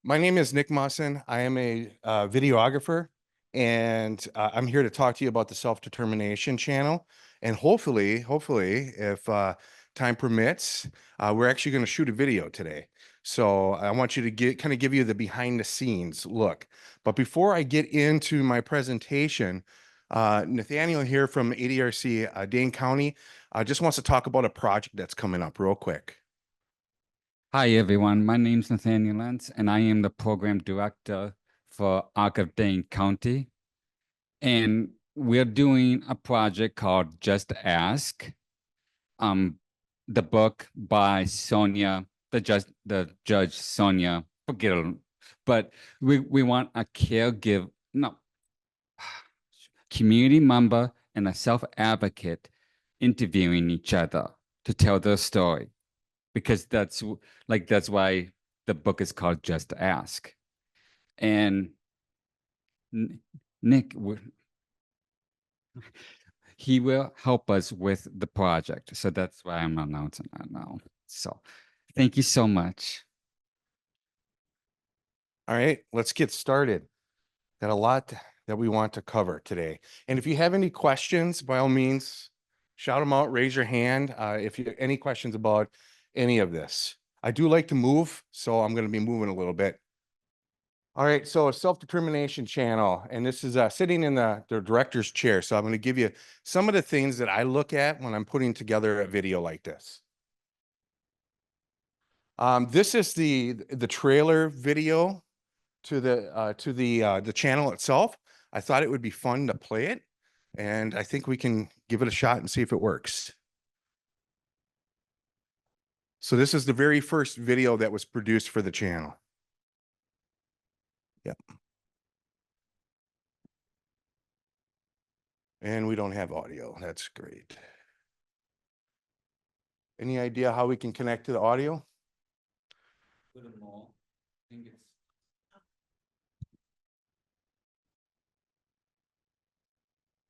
My name is Nick Mawson. I am a videographer, and I'm here to talk to you about the Self-Determination channel. And hopefully, if time permits, we're actually going to shoot a video today. So I want you to give you the behind the scenes look. But before I get into my presentation, Nathaniel here from ADRC Dane County just wants to talk about a project that's coming up real quick. Hi, everyone. My name is Nathaniel Lentz, and I am the program director for ARC of Dane County. And we're doing a project called Just Ask. The book by Sonia, the judge Sonia, forget it. But we want a community member and a self-advocate interviewing each other to tell their story, because that's why the book is called Just Ask. And Nick, he will help us with the project. So that's why I'm announcing that now. So thank you so much. All right, let's get started. Got a lot that we want to cover today. And if you have any questions, by all means, shout them out, raise your hand. If you have any questions about any of this. I do like to move, so I'm going to be moving a little bit. All right, so a self-determination channel, and this is sitting in the director's chair. So I'm going to give you some of the things that I look at when I'm putting together a video like this. This is the trailer video to the channel itself. I thought it would be fun to play it, and I think we can give it a shot and see if it works. So this is the very first video that was produced for the channel. Yep. And we don't have audio. That's great. Any idea how we can connect to the audio?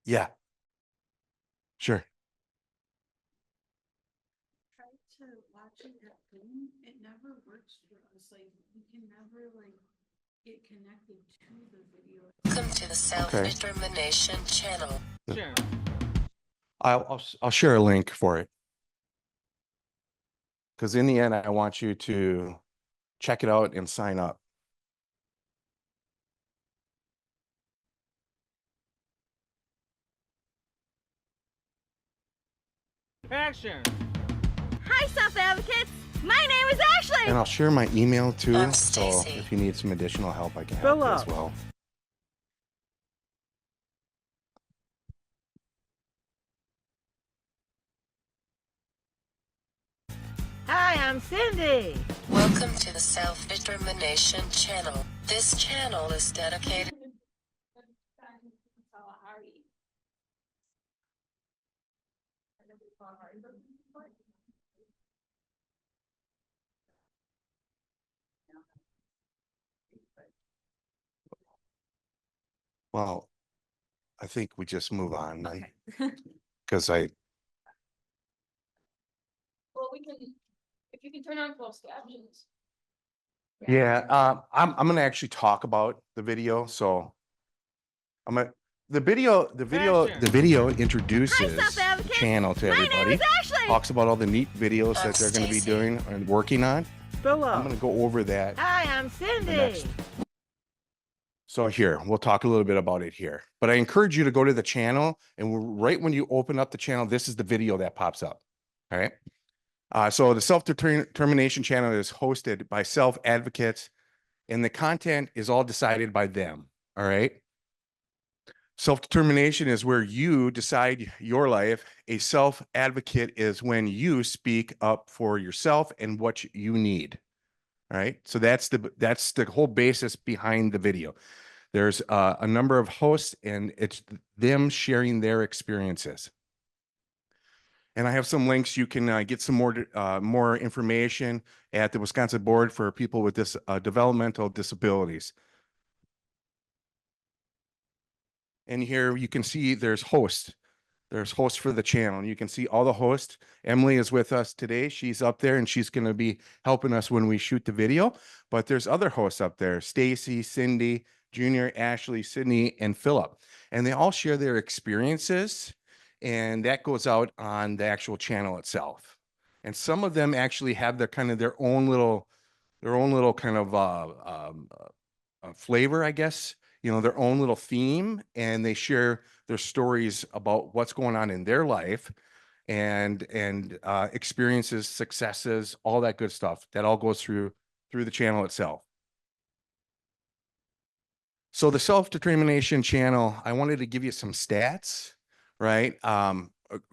Yeah. Sure. Try to watch it at home. It never works for us. Like we can never get connected to the video. Welcome to the Self-Determination channel. Sure. I'll share a link for it. Because in the end, I want you to check it out and sign up. Action! Hi, self-advocates. My name is Ashley. And I'll share my email too. I'm So Stacy. if you need some additional help, I can help you as well. Hi, I'm Cindy. Welcome to the Self-Determination channel. This channel is dedicated. Well, I think we just move on then. Because I, Well, we can, if you can turn on closed captions. yeah, I'm going to actually talk about the video. So I'm going to, the video introduces Hi, the self-advocates. channel to My name everybody. is Ashley. Talks about all the neat videos I'm that they're going to be Stacy. doing and working on. I'm Philip. going to go over that. Hi, I'm the Cindy. next. So here, we'll talk a little bit about it here. But I encourage you to go to the channel, and right when you open up the channel, this is the video that pops up. All right. So the Self-Determination channel is hosted by self-advocates, and the content is all decided by them. All right. Self-determination is where you decide your life. A self-advocate is when you speak up for yourself and what you need. All right. So that's the whole basis behind the video. There's a number of hosts, and it's them sharing their experiences. And I have some links. You can get some more information at the Wisconsin Board for People with Developmental Disabilities. And here you can see there's hosts. There's hosts for the channel, and you can see all the hosts. Emily is with us today. She's up there and she's going to be helping us when we shoot the video. But there's other hosts up there, Stacy, Cindy, Junior, Ashley, Sydney, and Philip. And they all share their experiences, and that goes out on the actual channel itself. And some of them actually have their own little kind of flavor, I guess, their own little theme, and they share their stories about what's going on in their life and experiences, successes, all that good stuff. That all goes through the channel itself. So the self-determination channel, I wanted to give you some stats, right?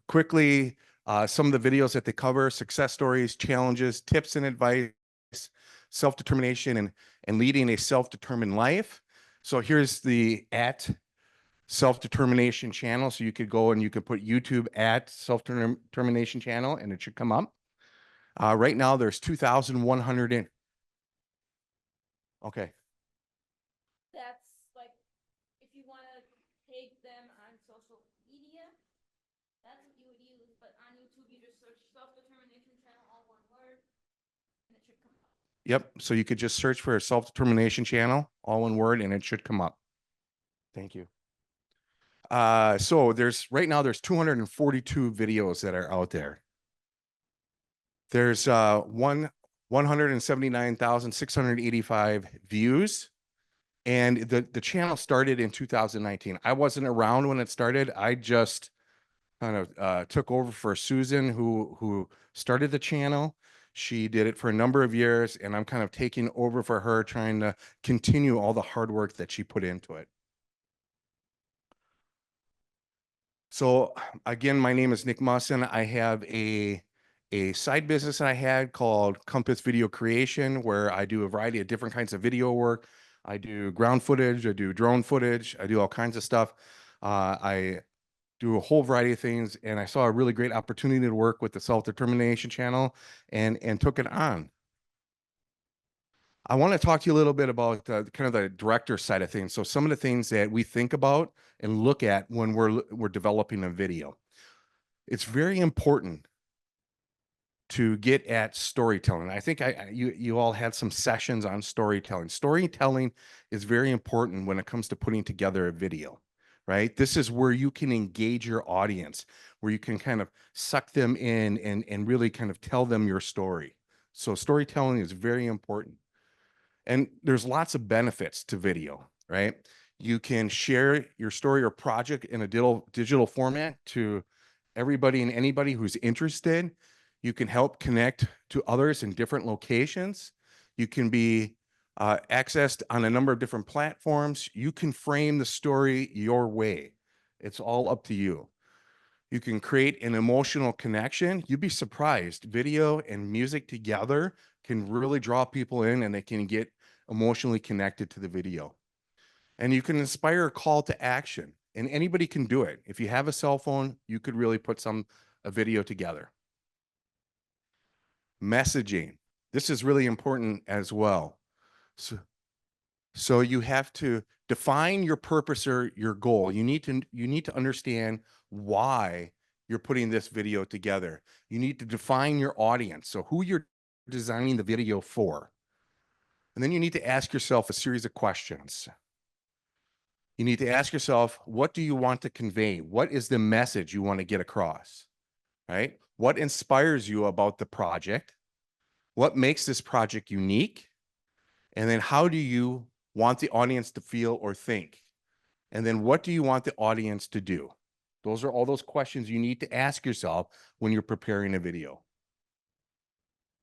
Quickly, some of the videos that they cover: success stories, challenges, tips and advice, self-determination, and leading a self-determined life. So here's the @self-determination channel. So you could go and you could put YouTube @self-determination channel, and it should come up. Right now there's 2,100 in. Okay. That's like, if you want to take them on social media, that's what you would use. But on YouTube, you just search self-determination channel, all one word, and it should come up. Yep. So you could just search for a self-determination channel, all one word, and it should come up. Thank you. So right now there's 242 videos that are out there. There's 179,685 views. And the channel started in 2019. I wasn't around when it started. I just kind of took over for Susan, who started the channel. She did it for a number of years, and I'm kind of taking over for her, trying to continue all the hard work that she put into it. So again, my name is Nick Musson. I have a side business that I had called Compass Video Creation, where I do a variety of different kinds of video work. I do ground footage, I do drone footage, I do all kinds of stuff. I do a whole variety of things, and I saw a really great opportunity to work with the self-determination channel and took it on. I want to talk to you a little bit about kind of the director side of things. So some of the things that we think about and look at when we're developing a video. It's very important to get at storytelling. I think you all had some sessions on storytelling. Storytelling is very important when it comes to putting together a video, right? This is where you can engage your audience, where you can kind of suck them in and really kind of tell them your story. So storytelling is very important. And there's lots of benefits to video, right? You can share your story or project in a digital format to everybody and anybody who's interested. You can help connect to others in different locations. You can be accessed on a number of different platforms. You can frame the story your way. It's all up to you. You can create an emotional connection. You'd be surprised. Video and music together can really draw people in, and they can get emotionally connected to the video. And you can inspire a call to action, and anybody can do it. If you have a cell phone, you could really put a video together. Messaging. This is really important as well. So you have to define your purpose or your goal. You need to understand why you're putting this video together. You need to define your audience. So who you're designing the video for. And then you need to ask yourself a series of questions. You need to ask yourself, what do you want to convey? What is the message you want to get across, right? What inspires you about the project? What makes this project unique? And then how do you want the audience to feel or think? And then what do you want the audience to do? Those are all those questions you need to ask yourself when you're preparing a video.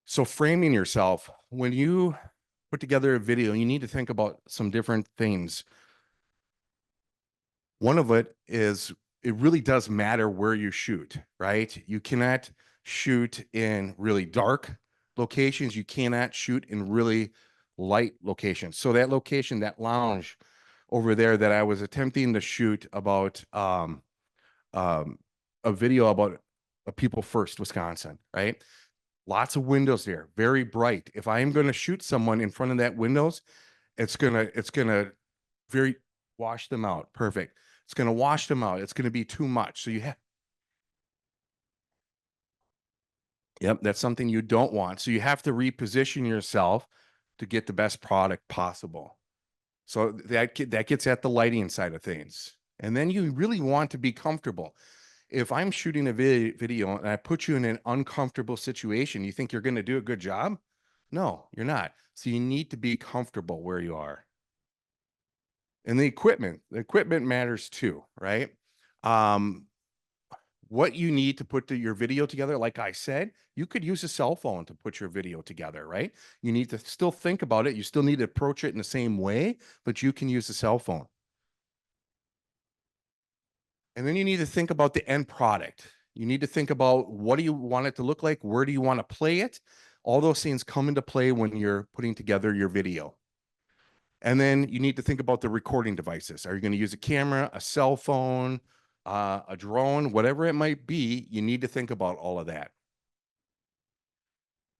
So framing yourself, when you put together a video, you need to think about some different things. One of it is, it really does matter where you shoot, right? You cannot shoot in really dark locations. You cannot shoot in really light locations. So that location, that lounge over there that I was attempting to shoot about a video about a People First Wisconsin, right? Lots of windows there, very bright. If I am going to shoot someone in front of that windows, it's gonna very wash them out. Perfect. It's going to wash them out. It's going to be too much. So Yep, that's something you don't want. So you have to reposition yourself to get the best product possible. So that gets at the lighting side of things. And then you really want to be comfortable. If I'm shooting a video and I put you in an uncomfortable situation, you think you're going to do a good job? No, you're not. So you need to be comfortable where you are. And the equipment matters too, right? What you need to put your video together, like I said, you could use a cell phone to put your video together, right? You need to still think about it. You still need to approach it in the same way, but you can use a cell phone. And then you need to think about the end product. You need to think about what do you want it to look like? Where do you want to play it? All those things come into play when you're putting together your video. And then you need to think about the recording devices. Are you going to use a camera, a cell phone, a drone, whatever it might be? You need to think about all of that.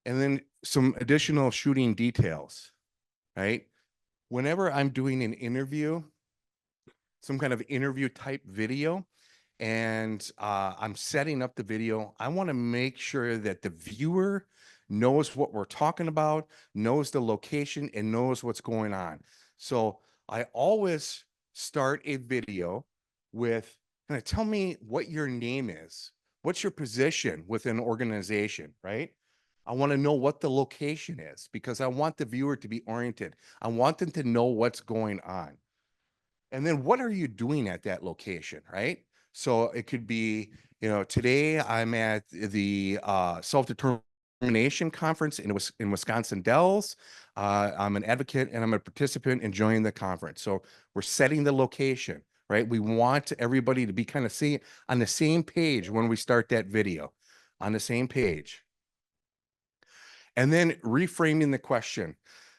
And then some additional shooting details, right? Whenever I'm doing an interview, some kind of interview type video, and I'm setting up the video, I want to make sure that the viewer knows what we're talking about, knows the location, and knows what's going on. So I always start a video with, kind of tell me what your name is. What's your position within an organization, right? I want to know what the location is because I want the viewer to be oriented. I want them to know what's going on. And then what are you doing at that location, right? So it could be, today I'm at the self-determination conference in Wisconsin Dells. I'm an advocate and I'm a participant enjoying the conference. So we're setting the location, right? We want everybody to be kind of on the same page when we start that video, on the same page. And then reframing the question.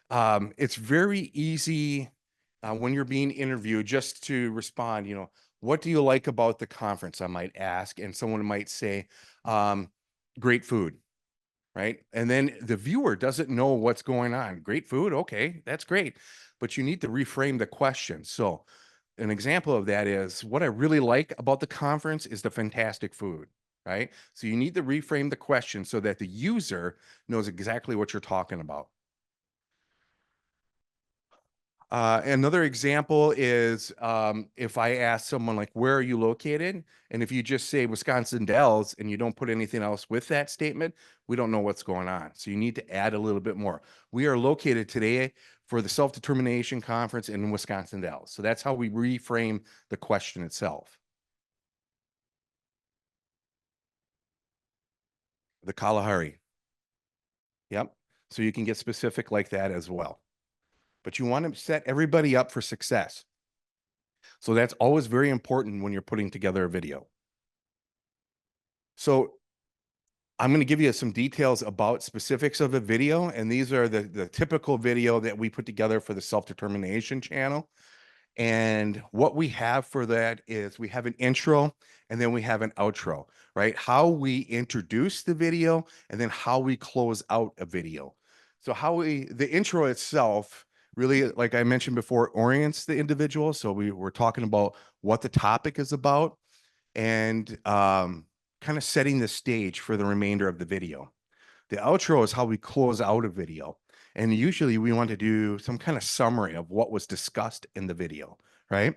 It's very easy when you're being interviewed just to respond, what do you like about the conference? I might ask, and someone might say, great food, right? And then the viewer doesn't know what's going on. Great food, okay, that's great. But you need to reframe the question. So an example of that is what I really like about the conference is the fantastic food, right? So you need to reframe the question so that the user knows exactly what you're talking about. Another example is if I ask someone like, where are you located? And if you just say Wisconsin Dells and you don't put anything else with that statement, we don't know what's going on. So you need to add a little bit more. We are located today for the Self-Determination Conference in Wisconsin Dells. So that's how we reframe the question itself. The Kalahari. Yep. So you can get specific like that as well. But you want to set everybody up for success. So that's always very important when you're putting together a video. So I'm going to give you some details about specifics of the video. And these are the typical video that we put together for the Self-Determination channel. And what we have for that is we have an intro and then we have an outro, right? How we introduce the video and then how we close out a video. So the intro itself really, like I mentioned before, orients the individual. So we're talking about what the topic is about and kind of setting the stage for the remainder of the video. The outro is how we close out a video. And usually we want to do some kind of summary of what was discussed in the video, right?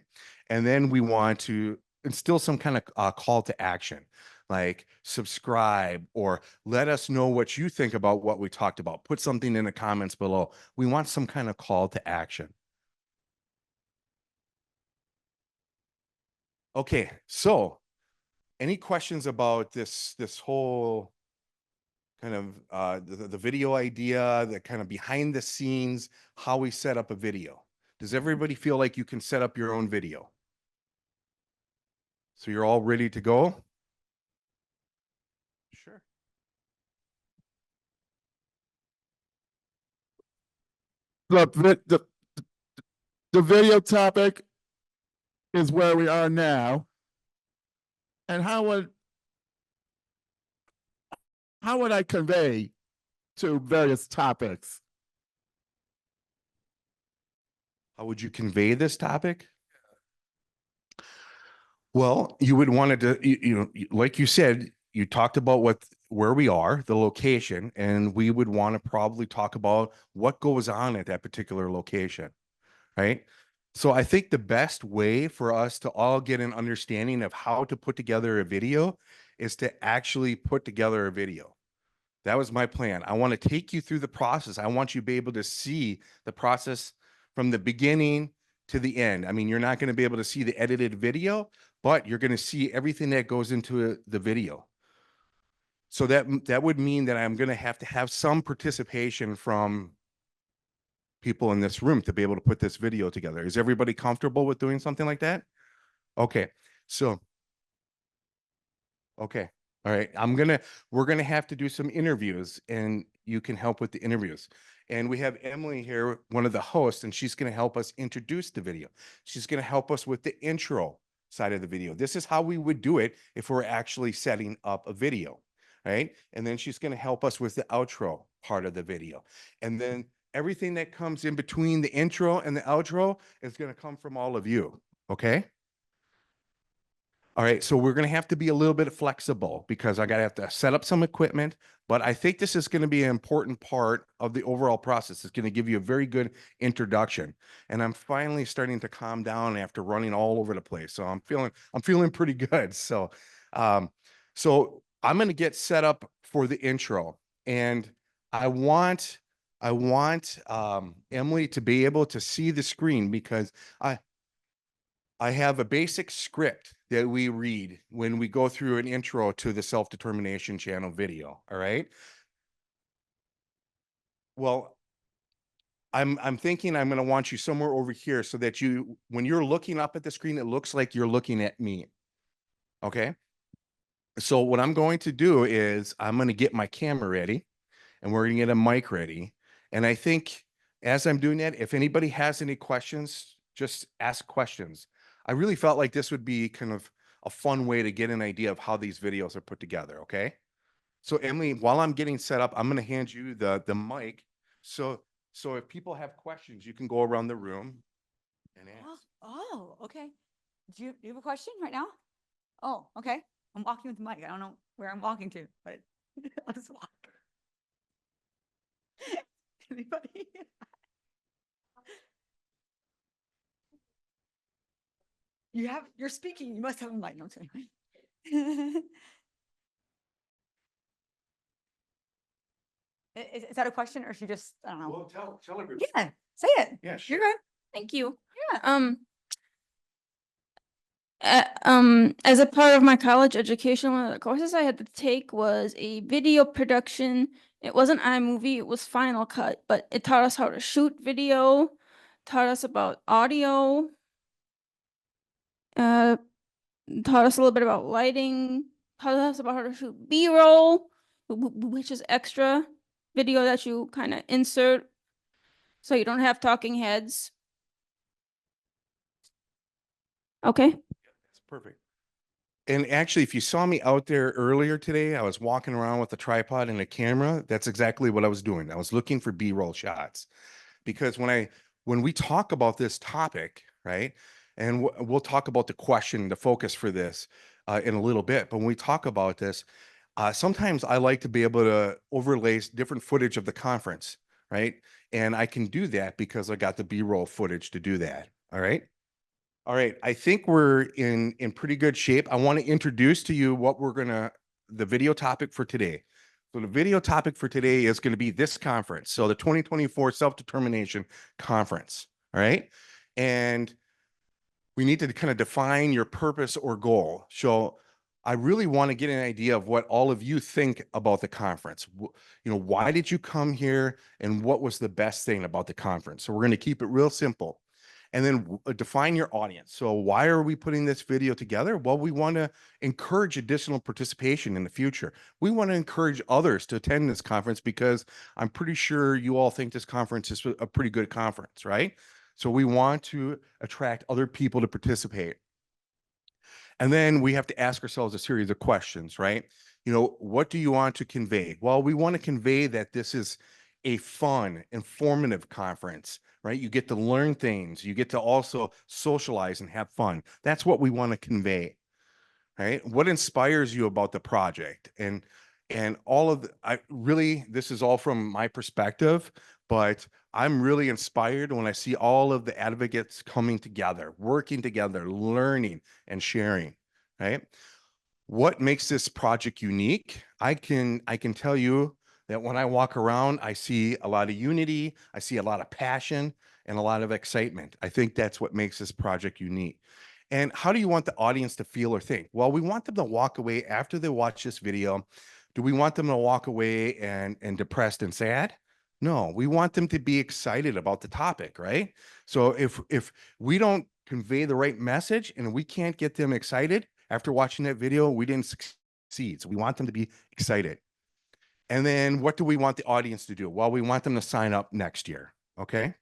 And then we want to instill some kind of call to action, like subscribe or let us know what you think about what we talked about. Put something in the comments below. We want some kind of call to action. Okay, so any questions about this whole kind of the video idea, the kind of behind the scenes, how we set up a video? Does everybody feel like you can set up your own video? So you're all ready to go? Sure. Look, the video topic is where we are now. And how would I convey to various topics? How would you convey this topic? Well, you would want to, like you said, you talked about where we are, the location, and we would want to probably talk about what goes on at that particular location, right? So I think the best way for us to all get an understanding of how to put together a video is to actually put together a video. That was my plan. I want to take you through the process. I want you to be able to see the process from the beginning to the end. I mean, you're not going to be able to see the edited video, but you're going to see everything that goes into the video. So that would mean that I'm going to have some participation from people in this room to be able to put this video together. Is everybody comfortable with doing something like that? Okay. So, okay. All right. We're going to have to do some interviews, and you can help with the interviews. And we have Emily here, one of the hosts, and she's going to help us introduce the video. She's going to help us with the intro side of the video. This is how we would do it if we're actually setting up a video, right? And then she's going to help us with the outro part of the video. And then everything that comes in between the intro and the outro is going to come from all of you, okay? All right, so we're going to have to be a little bit flexible because I got to have to set up some equipment, but I think this is going to be an important part of the overall process. It's going to give you a very good introduction. And I'm finally starting to calm down after running all over the place. So I'm feeling pretty good. So so I'm going to get set up for the intro, and I want Emily to be able to see the screen because I have a basic script that we read when we go through an intro to the Self-Determination Channel video. All right. Well, I'm thinking I'm going to want you somewhere over here so that when you're looking up at the screen, it looks like you're looking at me. Okay. So what I'm going to do is I'm going to get my camera ready, and we're going to get a mic ready. And I think as I'm doing that, if anybody has any questions, just ask questions. I really felt like this would be kind of a fun way to get an idea of how these videos are put together, okay? So Emily, while I'm getting set up, I'm going to hand you the mic. So if people have questions, you can go around the room and ask. Oh, okay. Do you have a question right now? Oh, okay. I'm walking with the mic. I don't know where I'm walking to, but I'll just walk. Anybody? You're speaking. You must have a mic. No, I'm sorry. Is that a question, or she just, I don't know? Well, tell everybody. Yeah, say it. Yeah, sure. You're good. Thank you. Yeah. As a part of my college education, one of the courses I had to take was a video production. It wasn't iMovie, it was Final Cut, but it taught us how to shoot video, taught us about audio, taught us a little bit about lighting, taught us about how to shoot B-roll, which is extra video that you kind of insert so you don't have talking heads. Okay. That's perfect. And actually, if you saw me out there earlier today, I was walking around with a tripod and a camera. That's exactly what I was doing. I was looking for B-roll shots because when we talk about this topic, right? And we'll talk about the question, the focus for this in a little bit. But when we talk about this, sometimes I like to be able to overlay different footage of the conference, right? And I can do that because I got the B-roll footage to do that. All right. All right, I think we're in pretty good shape. I want to introduce to you what the video topic for today. So the video topic for today is going to be this conference. So the 2024 Self-Determination Conference, all right? And we need to kind of define your purpose or goal. So I really want to get an idea of what all of you think about the conference. Why did you come here, and what was the best thing about the conference? So we're going to keep it real simple. And then define your audience. So why are we putting this video together? Well, we want to encourage additional participation in the future. We want to encourage others to attend this conference because I'm pretty sure you all think this conference is a pretty good conference, right? So we want to attract other people to participate. And then we have to ask ourselves a series of questions, right? What do you want to convey? Well, we want to convey that this is a fun, informative conference, right? You get to learn things. You get to also socialize and have fun. That's what we want to convey, right? What inspires you about the project? And all of I really, this is all from my perspective, but I'm really inspired when I see all of the advocates coming together, working together, learning and sharing, right? What makes this project unique? I can tell you that when I walk around, I see a lot of unity, I see a lot of passion and a lot of excitement. I think that's what makes this project unique. And how do you want the audience to feel or think? Well, we want them to walk away after they watch this video. Do we want them to walk away and depressed and sad? No, we want them to be excited about the topic, right? So if we don't convey the right message and we can't get them excited after watching that video, we didn't succeed. So we want them to be excited. And then what do we want the audience to do? Well, we want them to sign up next year. Okay.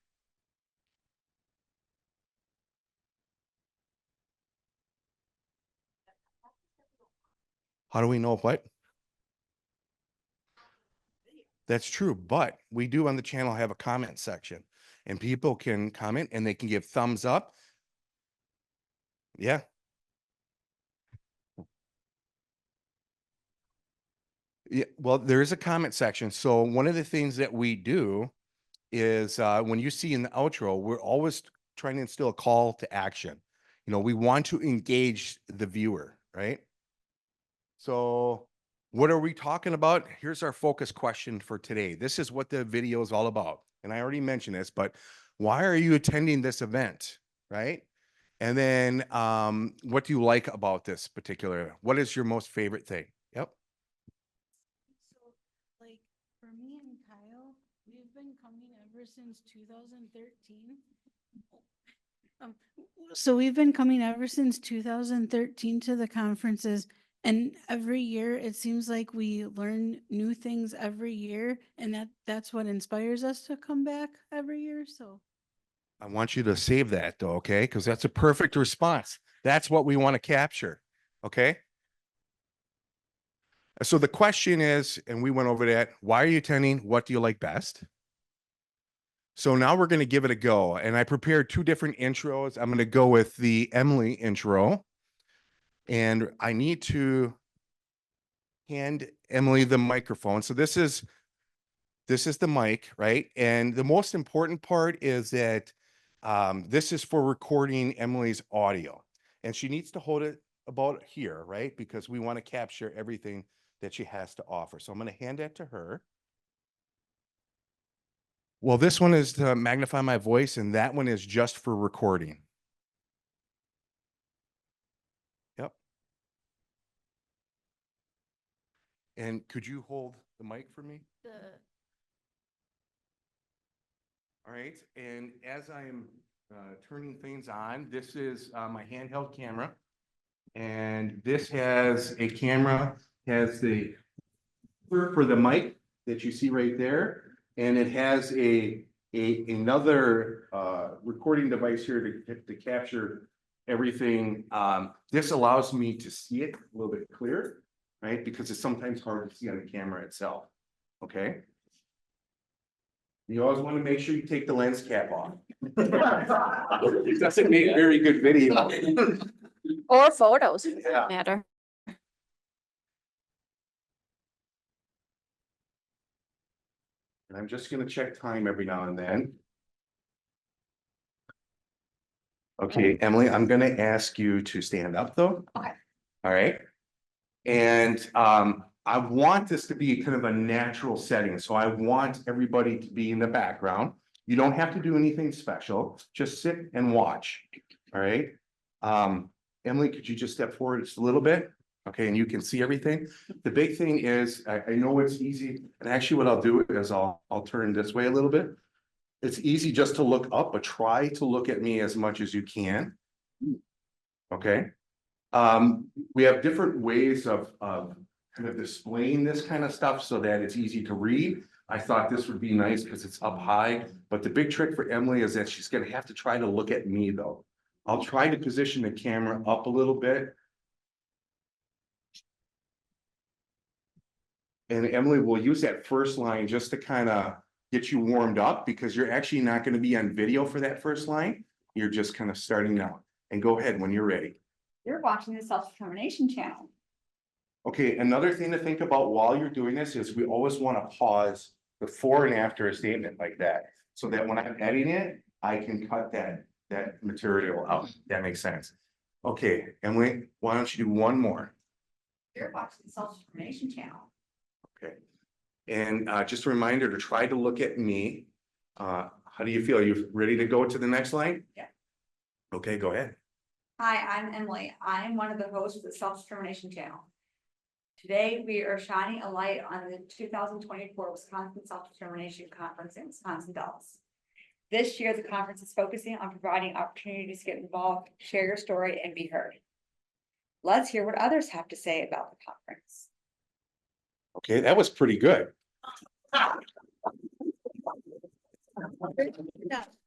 How do we know what? That's true, but we do on the channel have a comment section and people can comment and they can give thumbs up. Yeah. Yeah, well, there is a comment section. So one of the things that we do is when you see in the outro, we're always trying to instill a call to action. You know, we want to engage the viewer, right? So what are we talking about? Here's our focus question for today. This is what the video is all about. And I already mentioned this, but why are you attending this event, right? And then what do you like about this particular? What is your most favorite thing? Yep. So, like, for me and Kyle, we've been coming ever since 2013. So we've been coming ever since 2013 to the conferences, and every year it seems like we learn new things every year, and that's what inspires us to come back every year. So I want you to save that though, okay? Because that's a perfect response. That's what we want to capture, okay? So the question is, and we went over that, why are you attending? What do you like best? So now we're going to give it a go. And I prepared two different intros. I'm going to go with the Emily intro. And I need to hand Emily the microphone. So this is the mic, right? And the most important part is that this is for recording Emily's audio. And she needs to hold it about here, right? Because we want to capture everything that she has to offer. So I'm going to hand that to her. Well, this one is to magnify my voice, and that one is just for recording. Yep. And could you hold the mic for me? All right. And as I'm turning things on, this is my handheld camera. And this has a camera, has the for the mic that you see right there. And it has another recording device here to capture everything. This allows me to see it a little bit clearer, right? Because it's sometimes hard to see on the camera itself. Okay. You always want to make sure you take the lens cap off. It doesn't make very good video. Or photos, for Yeah. that matter. And I'm just gonna check time every now and then. Okay, Emily, I'm gonna ask you to stand up though. Okay. All right. And I want this to be kind of a natural setting. So I want everybody to be in the background. You don't have to do anything special. Just sit and watch. All right. Emily, could you just step forward just a little bit? Okay, and you can see everything. The big thing is, I know it's easy, and actually what I'll do is I'll turn this way a little bit. It's easy just to look up, but try to look at me as much as you can. Okay. We have different ways of kind of displaying this kind of stuff so that it's easy to read. I thought this would be nice because it's up high, but the big trick for Emily is that she's gonna have to try to look at me though. I'll try to position the camera up a little bit. And Emily will use that first line just to kind of get you warmed up because you're actually not going to be on video for that first line. You're just kind of starting out. And go ahead when you're ready. You're watching the Self-Determination Channel. Okay, another thing to think about while you're doing this is we always want to pause before and after a statement like that. So that when I'm editing it, I can cut that material out. That makes sense. Okay, and why don't you do one more? You're watching the Self-Determination Channel. Okay. And just a reminder to try to look at me. How do you feel? Are you ready to go to the next line? Yeah. Okay, go ahead. Hi, I'm Emily. I am one of the hosts of the Self-Determination Channel. Today, we are shining a light on the 2024 Wisconsin Self-Determination Conference in Wisconsin Dells. This year, the conference is focusing on providing opportunities to get involved, share your story, and be heard. Let's hear what others have to say about the conference. Okay, that was pretty good.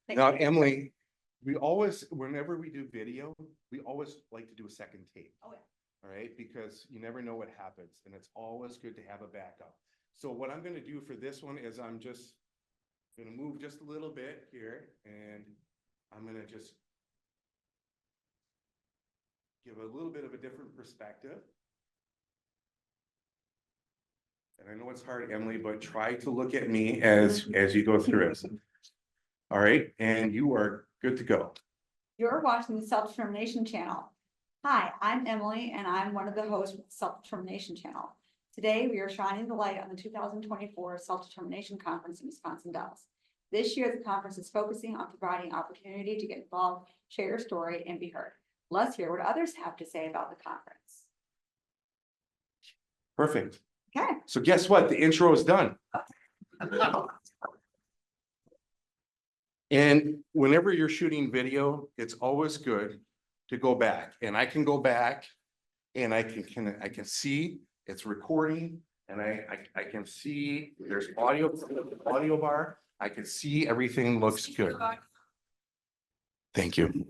Now, Emily, we always, whenever we do video, we always like to do a second tape. Oh, yeah. All right, because you never know what happens and it's always good to have a backup. So what I'm gonna do for this one is I'm just gonna move just a little bit here and I'm gonna just give a little bit of a different perspective. And I know it's hard, Emily, but try to look at me as you go through it. All right, and you are good to go. You're watching the Self-Determination Channel. Hi, I'm Emily, and I'm one of the hosts of the Self-Determination Channel. Today, we are shining the light on the 2024 Self-Determination Conference in Wisconsin Dells. This year, the conference is focusing on providing opportunity to get involved, share your story, and be heard. Let's hear what others have to say about the conference. Perfect. Okay. So guess what? The intro is done. And whenever you're shooting video, it's always good to go back, and I can go back and I can see it's recording, and I can see there's audio bar. I can see everything looks good. Thank you.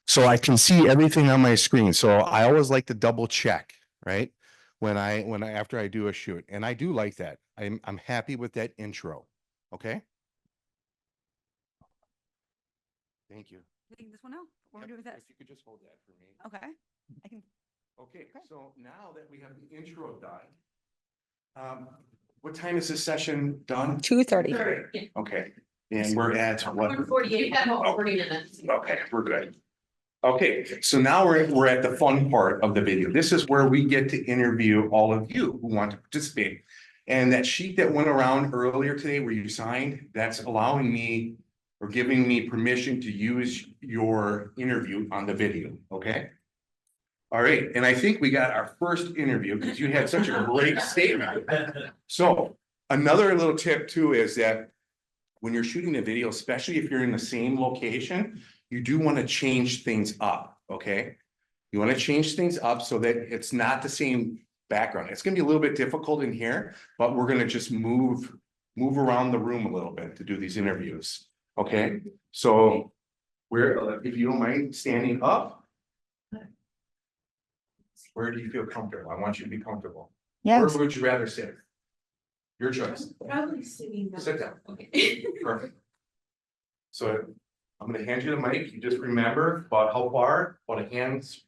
So I can see everything on my screen. So I always like to double check, right? After I do a shoot, and I do like that. I'm happy with that intro. Okay. Thank you. This one out? What are we doing with this? If you could just hold that for me. Okay. I can. Okay, so now that we have the intro done, what time is this session done? 2:30. Okay, and we're at what? 1:48, about 40 minutes. Okay, we're good. Okay, so now we're at the fun part of the video. This is where we get to interview all of you who want to participate. And that sheet that went around earlier today where you signed, that's allowing me or giving me permission to use your interview on the video, okay? All right, and I think we got our first interview because you had such a great statement. So another little tip too is that when you're shooting a video, especially if you're in the same location, you do want to change things up, okay? You want to change things up so that it's not the same background. It's going to be a little bit difficult in here, but we're going to just move around the room a little bit to do these interviews, okay? So if you don't mind standing up, where do you feel comfortable? I want you to be comfortable. Where Yes. would you rather sit? Your choice. Probably sitting down. Sit down. Okay. Perfect. So I'm gonna hand you the mic. You just remember about how far, about a hand's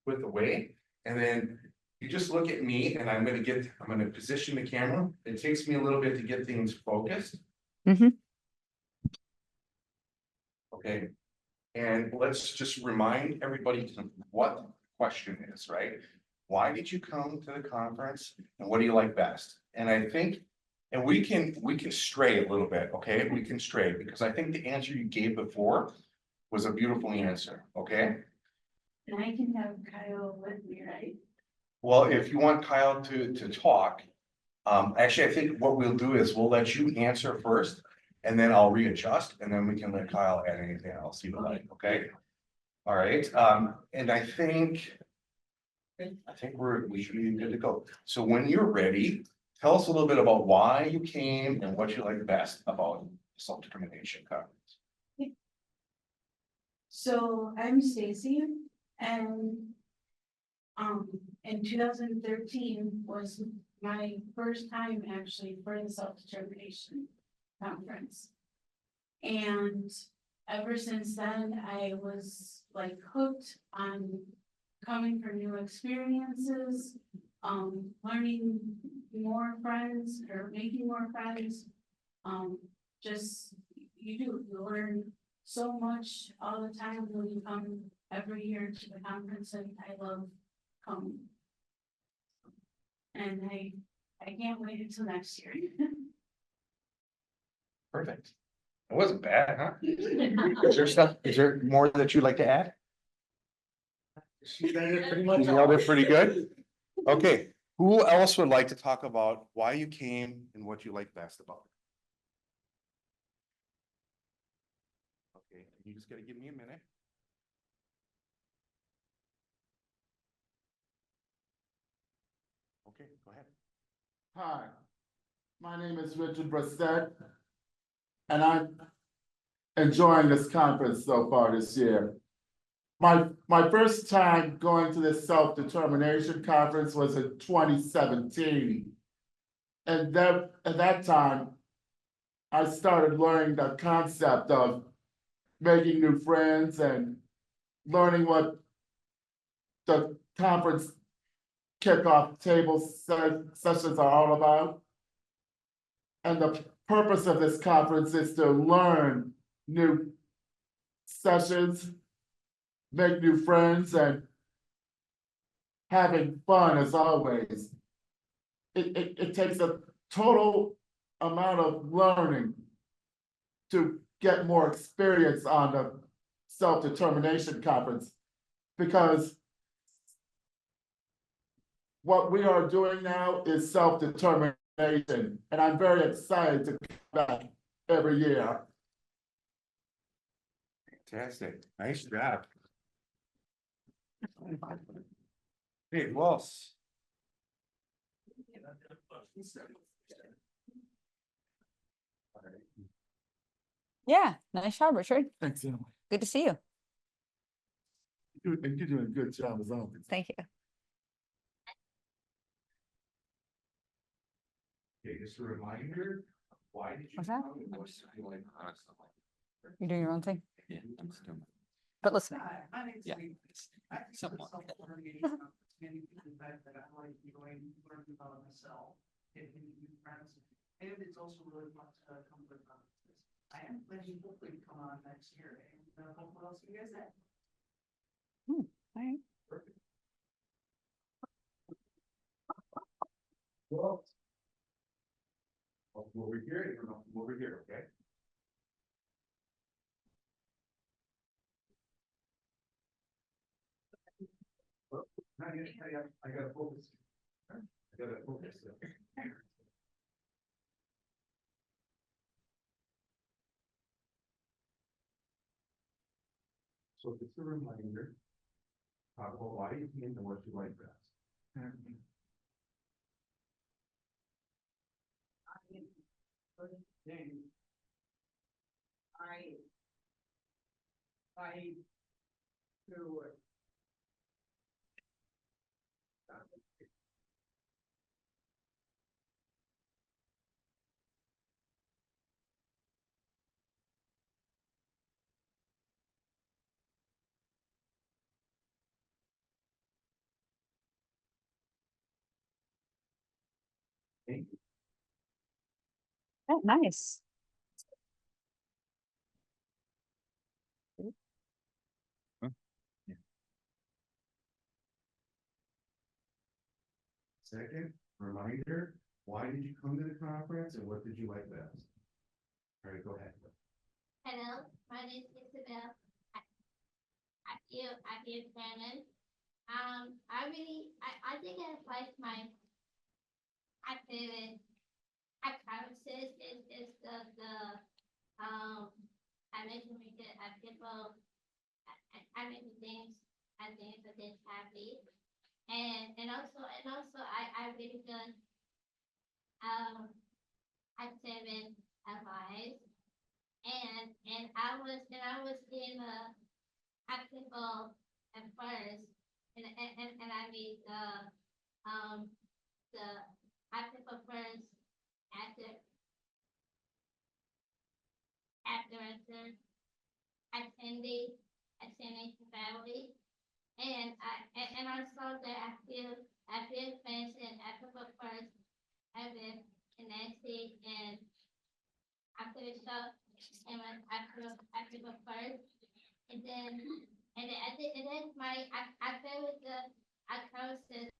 width away. And then you just look at me and I'm gonna position the camera. It takes me a little bit to get things focused. Mhm. Okay. And let's just remind everybody what the question is, right? Why did you come to the conference and what do you like best? And I think, and we can stray a little bit, okay? We can stray because I think the answer you gave before was a beautiful answer, okay? And I can have Kyle with me, right? Well, if you want Kyle to talk, actually, I think what we'll do is we'll let you answer first and then I'll readjust and then we can let Kyle add anything else you would like, okay? All right, and I think we should be good to go. So when you're ready, tell us a little bit about why you came and what you like best about Self-Determination Conference. So I'm Stacy and in 2013 was my first time actually for the Self-Determination Conference. And ever since then, I was like hooked on coming for new experiences, learning more friends or making more friends. Just, you learn so much all the time when you come every year to the conference, and I love coming. And I can't wait until next year. Perfect. It wasn't bad, huh? Is there more that you'd like to add? She said it pretty You much. nailed it pretty good. Okay, who else would like to talk about why you came and what you like best about it? Okay, you just gotta give me a minute. Okay, go ahead. Hi, my name is Richard Brissett, and I'm enjoying this conference so far this year. My first time going to this self-determination conference was in 2017. And at that time, I started learning the concept of making new friends and learning what the conference kickoff table sessions are all about. And the purpose of this conference is to learn new sessions, make new friends, and having fun as always. It takes a total amount of learning to get more experience on the self-determination conference, because what we are doing now is self-determination, and I'm very excited to come back every year. Fantastic, nice job. Hey, who else? Yeah, nice job, Richard. Thanks, Emily. Good to see you. You're doing a good job as always. Thank you. Okay, just a reminder, why did you? What's that? come and what did you like constantly? You're doing your own thing, Yeah, I'm just doing. but listening. Yeah. Somewhat. And it's also really fun to come to the conferences. I am planning hopefully to come on next year and hopefully I'll see you guys then. Alright. Well. Over here, over here, okay? I gotta focus. I gotta focus. So just a reminder, talk about why you came and what you like best. I do it. Oh, nice. Second, reminder, why did you come to the conference and what did you like best? All right, go ahead. Hello, my name is Isabel. I feel Shannon. I think I like my favorite conferences is the I mentioned we get people I make things that they're happy. And also I really good activity advice. And I was in active at first and I made the active first after attending family and also that I feel French and Africa first. I've been in that state and I finished up and when Africa first. And then and then I feel with the I curses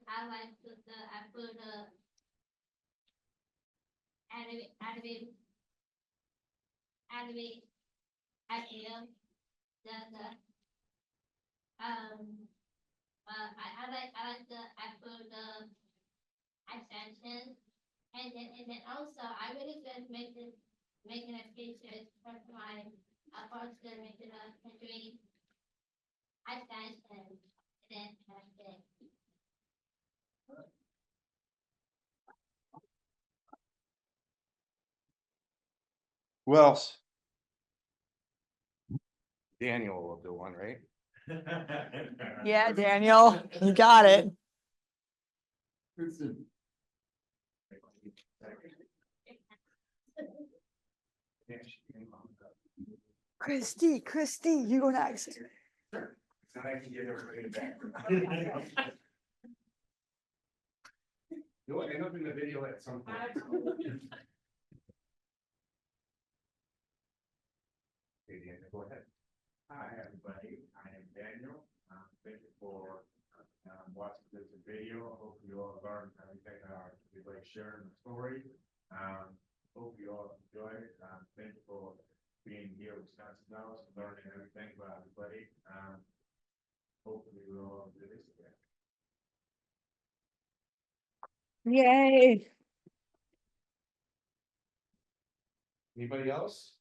I like I put the animate I am the I like the I put the extension and then also I really good making a picture for my poster making a country extension and then everything. Who else? Daniel will do one, right? Yeah, Daniel, you got it. Christy, you go next. Sure. So I can get everybody back. You'll end up in the video at some point. Okay, Daniel, go ahead. Hi, everybody. I am Daniel. Thank you for watching this video. I hope you all learned everything everybody sharing the story. Hope you all enjoy it. Thank you for being here with Wisconsin Dells, learning everything about everybody. Hopefully we'll all do this again. Yay. Anybody else?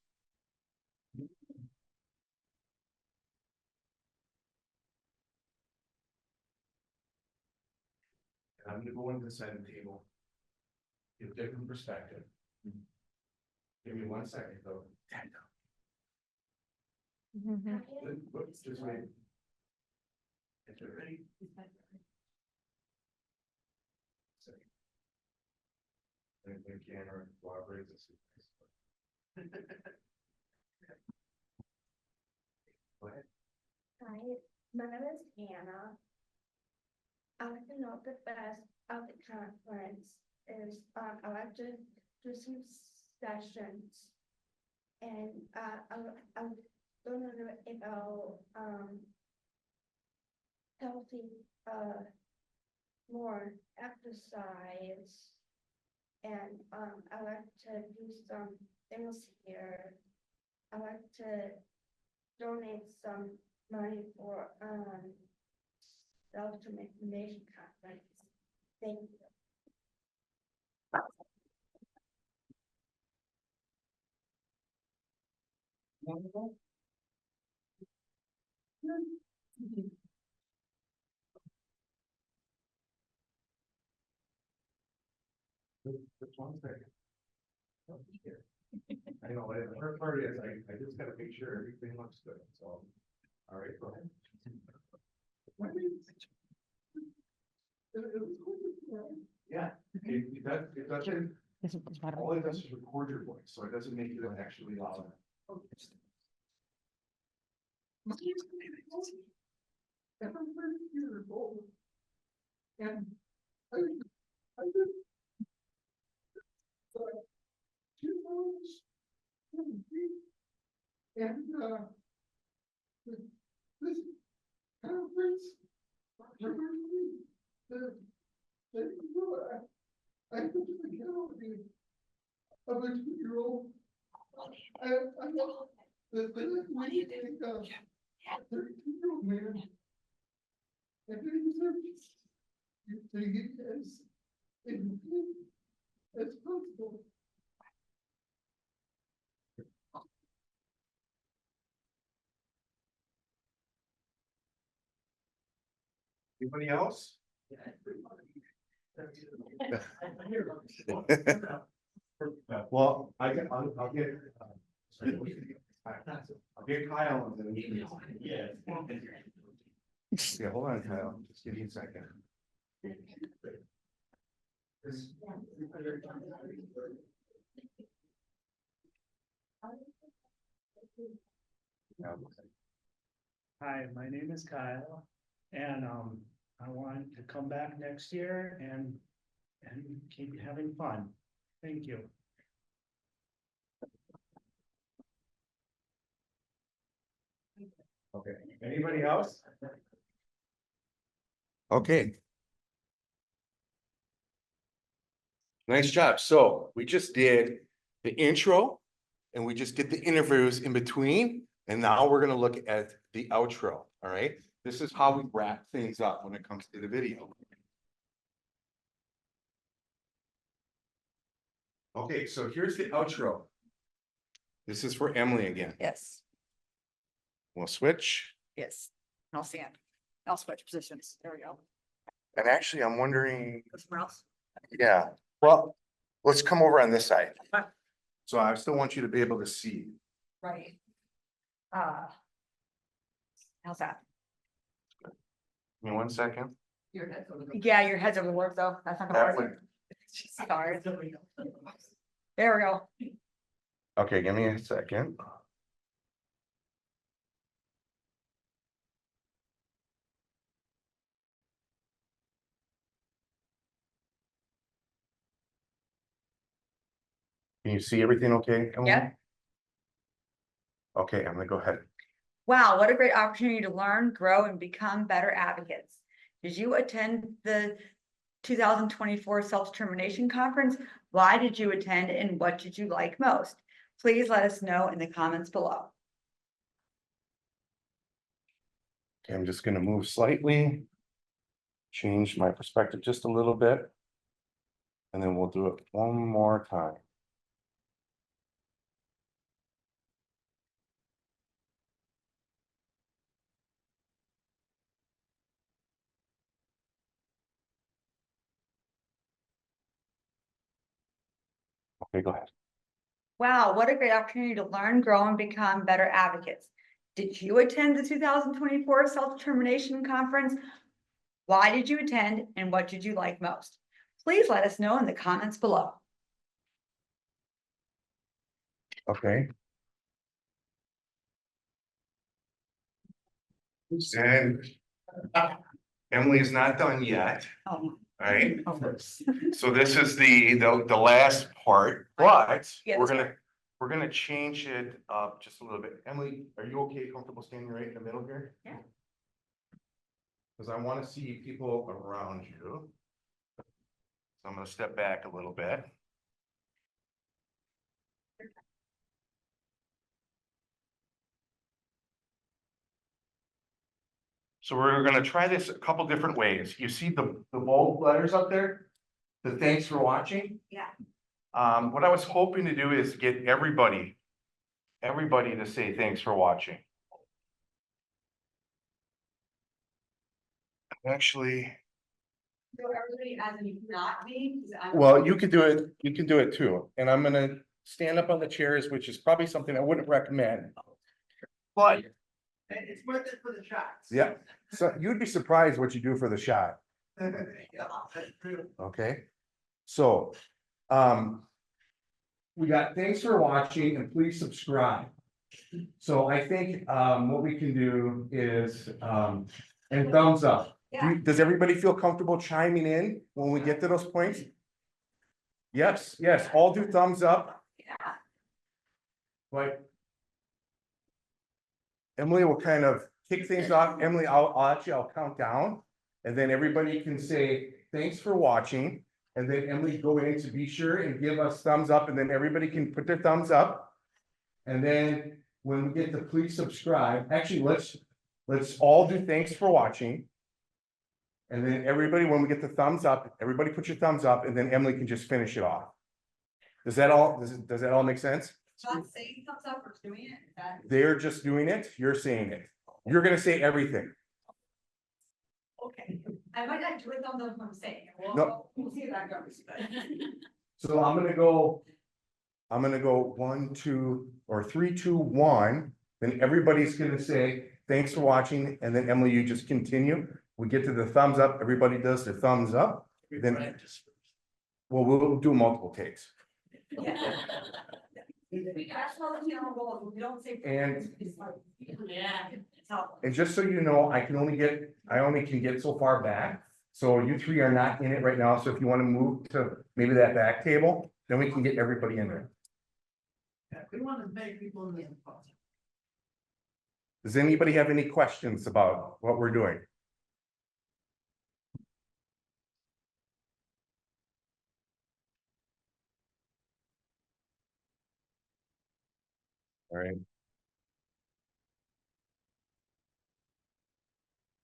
I'm gonna go into the side of the table. Give a different perspective. Give me 1 second though. Whoops, just wait. If you're ready. I think the camera cooperates. Go ahead. Hi, my name is Hannah. I like to know the best of the conference is I like to do some sessions. And I don't know about healthy more exercise. And I like to do some things here. I like to donate some money for self-determination conference. Thank you. Just 1 second. I know, the hard part is I just gotta make sure everything looks good, so. All right, go ahead. Yeah, it doesn't, all it does is record your voice, so it doesn't make it actually loud. And this conference, I put the reality of a 2-year-old. I know that what do you think of a 32-year-old man? And he deserves to get as possible. Anybody else? Well, I'll get. I'll get Kyle. And then yeah. Yeah, hold on, Kyle. Just give me a second. Hi, my name is Kyle. And, I want to come back next year and keep having fun. Thank you. Okay, anybody else? Okay. Nice job. So we just did the intro and we just did the interviews in between. And now we're gonna look at the outro, all right? This is how we wrap things up when it comes to the video. Okay, so here's the outro. This is for Emily again. Yes, We'll switch. yes. I'll stand. I'll switch positions. There we go. And actually, I'm wondering, Go somewhere else. yeah, well, let's come over on this side. So I still want you to be able to see. Right. How's that? Give me 1 second. Yeah, your head's over the work though. That's not gonna work. Sorry. There we go. Okay, give me a second. Can you see everything okay? Emily? Yep. Okay, I'm gonna go ahead. Wow, what a great opportunity to learn, grow, and become better advocates. Did you attend the 2024 Self-Determination Conference? Why did you attend and what did you like most? Please let us know in the comments below. Okay, I'm just gonna move slightly. Change my perspective just a little bit. And then we'll do it one more time. Okay, go ahead. Wow, what a great opportunity to learn, grow, and become better advocates. Did you attend the 2024 Self-Determination Conference? Why did you attend and what did you like most? Please let us know in the comments below. Okay. And Emily is not done yet, Oh, right? So this is the last part, but Yeah, we're that's gonna change it up just a little bit. Emily, are you okay, comfortable standing right in the middle here? Yeah. Cause I wanna see people around you. So I'm gonna step back a little bit. So we're gonna try this a couple different ways. You see the bold letters up there? The thanks for watching? Yeah. What I was hoping to do is get everybody to say thanks for watching. Actually, So everybody as in not me? 'Cause I'm- well, you can do it too. And I'm gonna stand up on the chairs, which is probably something I wouldn't recommend. But It's worth it for the shots. yeah, so you'd be surprised what you do for the shot, Yeah, that's true. okay? So, we got thanks for watching and please subscribe. So I think, what we can do is, and thumbs up. Does everybody feel comfortable chiming in when we get to those points? Yes, yes, all do thumbs up, Yeah. but Emily will kind of kick things off. Emily, I'll count down. And then everybody can say, thanks for watching. And then Emily, go in to be sure and give us thumbs up, and then everybody can put their thumbs up. And then when we get to please subscribe, actually, let's all do thanks for watching. And then everybody, when we get the thumbs up, everybody put your thumbs up, and then Emily can just finish it off. Does that all make sense? Not saying thumbs up or doing it, is that? They're just doing it, you're saying it. You're gonna say everything. Okay, I might not do it thumbs up if I'm saying it. No. We'll see if that goes. So I'm gonna go 1, 2, or 3, 2, 1. Then everybody's gonna say, thanks for watching, and then Emily, you just continue. We get to the thumbs up, everybody does their thumbs up, then, well, we'll do multiple takes. That's how the channel goes, we don't say. And- It's like, yeah. helpful. And just so you know, I only can get so far back. So you three are not in it right now. So if you want to move to maybe that back table, then we can get everybody in there. Yeah, we want to make people in the involved. Does anybody have any questions about what we're doing? All right.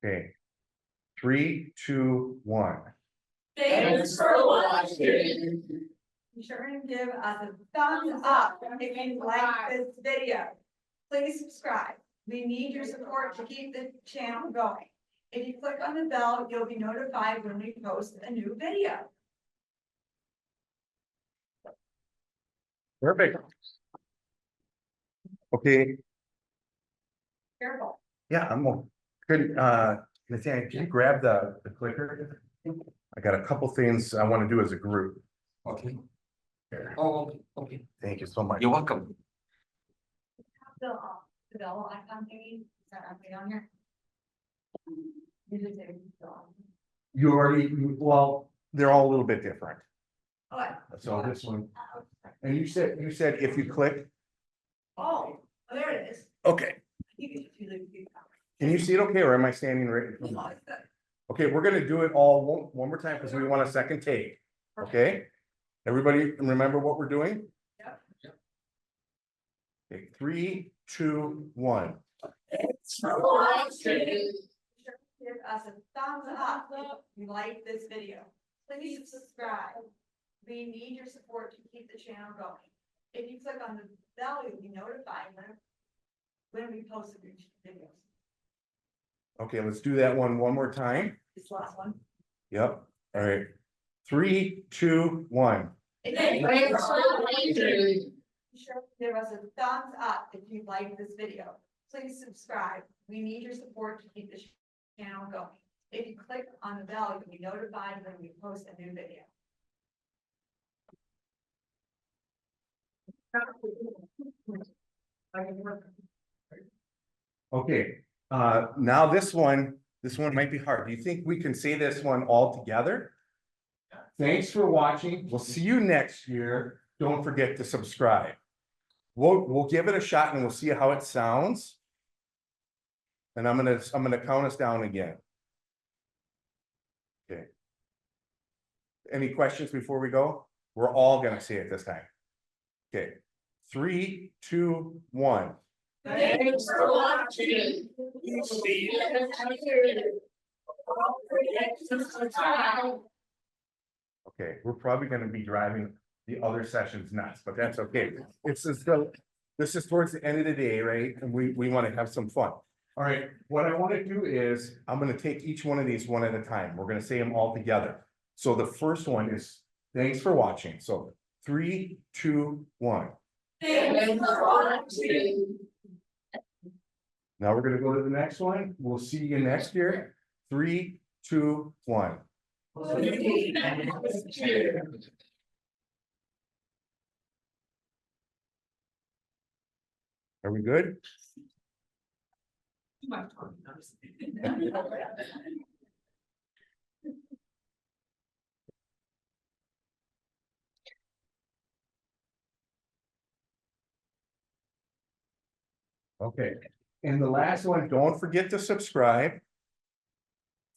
Okay. 3, 2, 1. Thanks for watching. Be sure and give us a thumbs up if you like this video. Please subscribe. We need your support to keep the channel going. If you click on the bell, you'll be notified when we post a new video. Perfect. Okay, Careful. yeah, good, Nathaniel, can you grab the clicker? I got a couple things I want to do as a group. Okay. Here. Oh, okay. Thank you so much. You're welcome. The bell icon thingy, is that update on here? Usually they go on. Well, they're all a little bit different. Oh, So this one, and you said if you click, oh, there it is. okay, You can just really do that. can you see it okay, or am I standing right? in front of you? Okay, we're gonna do it all one more time because we want a second take, okay? Everybody remember what we're doing? Yep. Okay, 3, 2, 1. Give us a thumbs up if you like this video. Please subscribe. We need your support to keep the channel going. If you click on the bell, you'll be notified when we post the videos. Okay, let's do that one more time. This last one. Yep, all right. 3, 2, 1. Be sure to give us a thumbs up if you like this video. Please subscribe. We need your support to keep the channel going. If you click on the bell, you'll be notified when we post a new video. Okay, now this one might be hard. Do you think we can say this one all together? Thanks for watching. We'll see you next year. Don't forget to subscribe. We'll give it a shot and we'll see how it sounds. And I'm gonna count us down again. Okay. Any questions before we go? We're all gonna say it this time. Okay, 3, 2, 1. Thanks for watching. Okay, we're probably gonna be driving the other sessions nuts, but that's okay. This is towards the end of the day, right? And we want to have some fun. All right, what I want to do is, I'm gonna take each one of these one at a time. We're gonna say them all together. So the first one is, thanks for watching. So 3, 2, 1. Thanks for watching. Now we're gonna go to the next one. We'll see you next year. 3, 2, 1. Are we good? Okay, and the last one, don't forget to subscribe.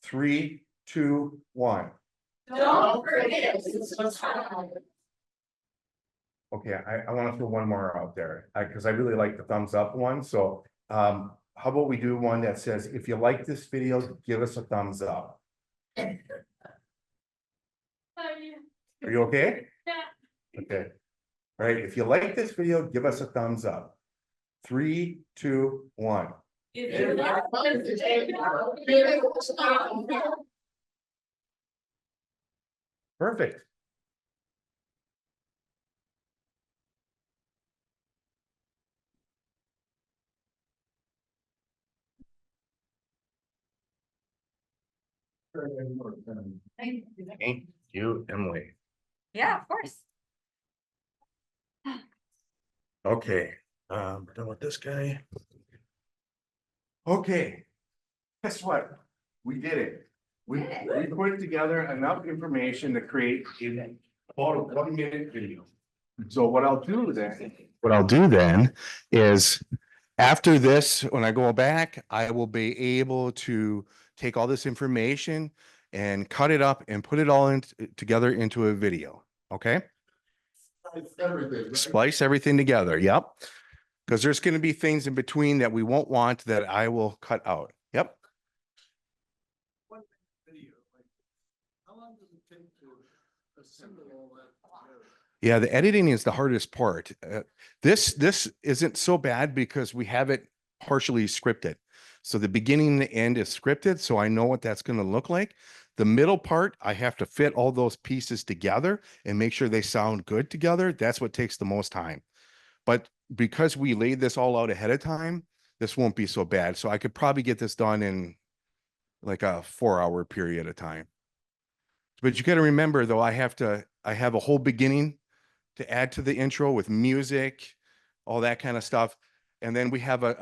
3, 2, 1. Don't forget to subscribe. Okay, I want to throw one more out there, because I really like the thumbs up one, so, how about we do one that says, if you like this video, give us a thumbs up. Are you okay? Yeah. Okay. All right, if you like this video, give us a thumbs up. 3, 2, 1. Perfect. Thank you, Emily. Yeah, of course. Okay, we're done with this guy. Okay. Guess what? We did it. We put together enough information to create about a 1 minute video. So what I'll do then is after this, when I go back, I will be able to take all this information and cut it up and put it all together into a video. Okay? It's everything, right? Splice everything together. Yep. Because there's going to be things in between that we won't want that I will cut out. Yep. Video, like, how long does it take to assemble all that together? Yeah, the editing is the hardest part. This isn't so bad because we have it partially scripted. So the beginning and the end is scripted, so I know what that's going to look like. The middle part, I have to fit all those pieces together and make sure they sound good together. That's what takes the most time. But because we laid this all out ahead of time, this won't be so bad. So I could probably get this done in like a 4-hour period of time. But you got to remember though, I have a whole beginning to add to the intro with music, all that kind of stuff. And then we have an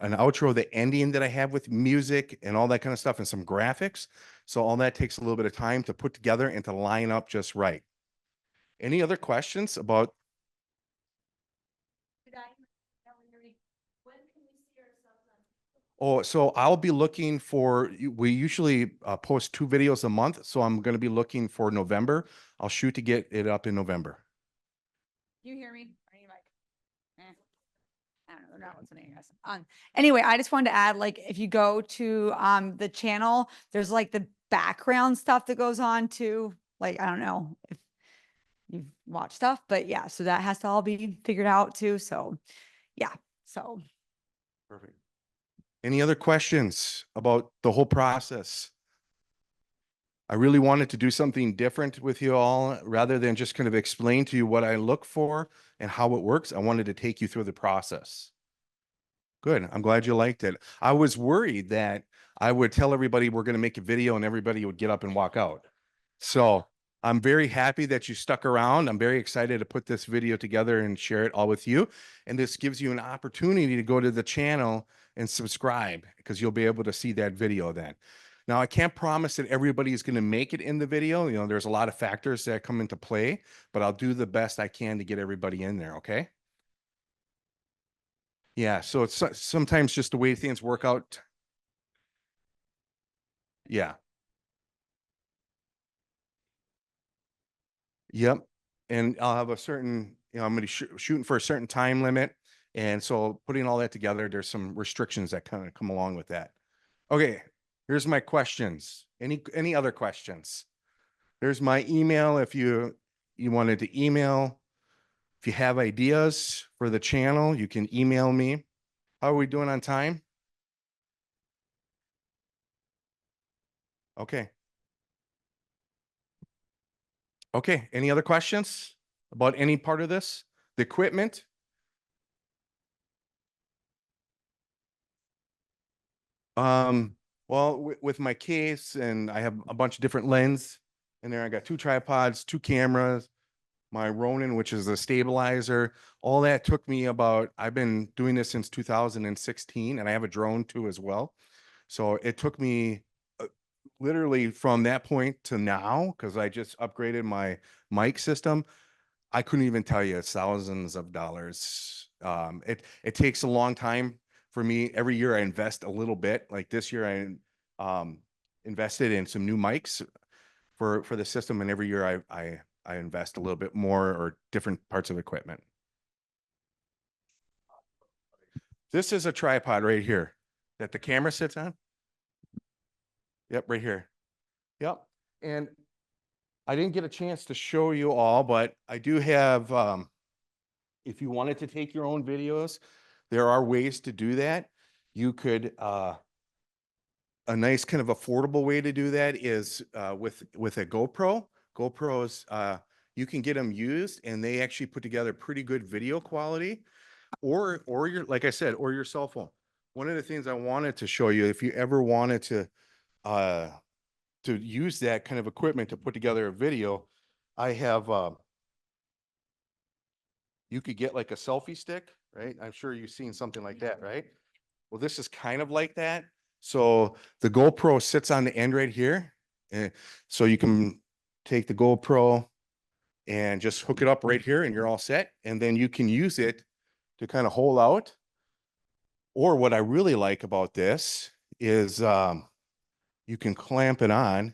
outro, the ending that I have with music and all that kind of stuff and some graphics. So all that takes a little bit of time to put together and to line up just right. Any other questions about? When can we see ourselves on? Oh, so I'll be looking for, we usually post 2 videos a month. So I'm going to be looking for November. I'll shoot to get it up in November. You hear me? Are you like, I don't know, not listening, I guess. Anyway, I just wanted to add, like, if you go to the channel, there's like the background stuff that goes on too. Like, I don't know if you've watched stuff, but yeah, so that has to all be figured out too. So yeah, so. Perfect. Any other questions about the whole process? I really wanted to do something different with you all rather than just kind of explain to you what I look for and how it works. I wanted to take you through the process. Good. I'm glad you liked it. I was worried that I would tell everybody we're going to make a video and everybody would get up and walk out. So I'm very happy that you stuck around. I'm very excited to put this video together and share it all with you. And this gives you an opportunity to go to the channel and subscribe because you'll be able to see that video then. Now, I can't promise that everybody is going to make it in the video. You know, there's a lot of factors that come into play, but I'll do the best I can to get everybody in there. Okay. Yeah. So it's sometimes just the way things work out. Yeah. Yep. And I'll have a certain, I'm going to shooting for a certain time limit. And so putting all that together, there's some restrictions that kind of come along with that. Okay. Here's my questions. Any other questions? There's my email. If you wanted to email, if you have ideas for the channel, you can email me. How are we doing on time? Okay. Okay. Any other questions about any part of this? The equipment? Well, with my case and I have a bunch of different lens in there. I got 2 tripods, 2 cameras, my Ronin, which is a stabilizer. All that took me about, I've been doing this since 2016 and I have a drone too as well. So it took me literally from that point to now, because I just upgraded my mic system. I couldn't even tell you, it's thousands of dollars. It takes a long time for me. Every year I invest a little bit. Like this year I invested in some new mics for the system, and every year I invest a little bit more or different parts of equipment. This is a tripod right here that the camera sits on. Yep, right here. Yep. And I didn't get a chance to show you all, but I do have, if you wanted to take your own videos, there are ways to do that. You could, a nice kind of affordable way to do that is with a GoPro. GoPros, you can get them used and they actually put together pretty good video quality, or your, like I said, or your cell phone. One of the things I wanted to show you, if you ever wanted to use that kind of equipment to put together a video, I have, you could get like a selfie stick, right? I'm sure you've seen something like that, right? Well, this is kind of like that. So the GoPro sits on the end right here. So you can take the GoPro and just hook it up right here and you're all set. And then you can use it to kind of hold out. Or what I really like about this is you can clamp it on,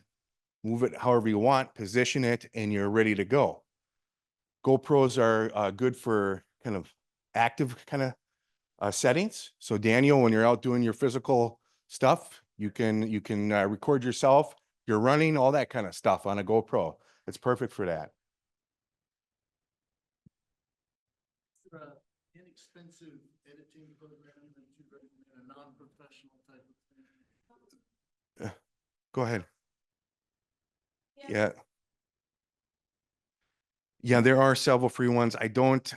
move it however you want, position it, and you're ready to go. GoPros are good for kind of active kind of settings. So Daniel, when you're out doing your physical stuff, you can record yourself, you're running, all that kind of stuff on a GoPro. It's perfect for that. Inexpensive editing program that you recommend, a non-professional type of thing? Go ahead. Yeah. Yeah, there are several free ones. I don't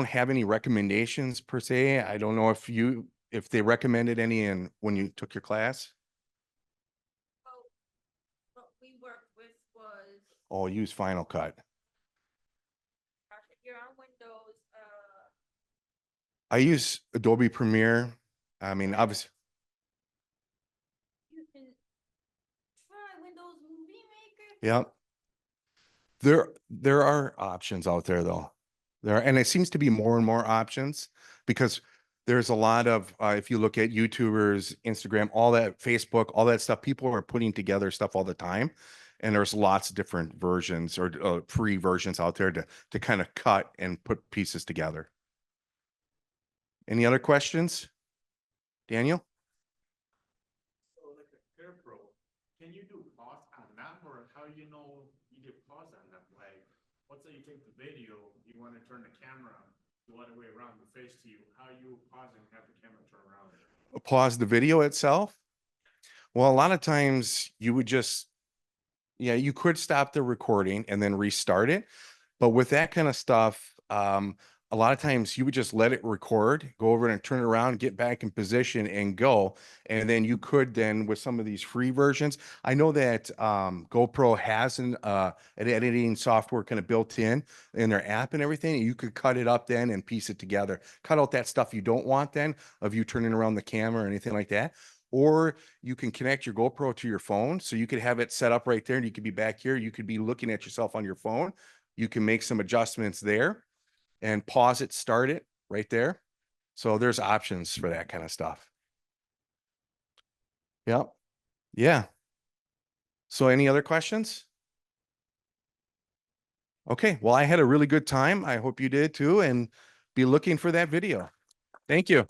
have any recommendations per se. I don't know if they recommended any when you took your class. Oh, what we worked with was, Oh, use Final Cut. if you're on Windows, I use Adobe Premiere. I mean, obviously, you can try Windows Movie Maker. yeah. There are options out there though. And it seems to be more and more options because there's a lot of, if you look at YouTubers, Instagram, all that, Facebook, all that stuff, people are putting together stuff all the time. And there's lots of different versions or free versions out there to kind of cut and put pieces together. Any other questions? Daniel? So like a CarePro, can you do pause on them or how you know you did pause on them? Like, let's say you take the video, you want to turn the camera the other way around, the face to you, how you pause and have the camera turn around? Pause the video itself? Well, a lot of times you would just, yeah, you could stop the recording and then restart it. But with that kind of stuff, a lot of times you would just let it record, go over and turn it around, get back in position and go. And then you could then with some of these free versions, I know that GoPro has an editing software kind of built in their app and everything. You could cut it up then and piece it together. Cut out that stuff you don't want then of you turning around the camera or anything like that. Or you can connect your GoPro to your phone. So you could have it set up right there and you could be back here. You could be looking at yourself on your phone. You can make some adjustments there and pause it, start it right there. So there's options for that kind of stuff. Yep. Yeah. So any other questions? Okay. Well, I had a really good time. I hope you did too, and be looking for that video. Thank you.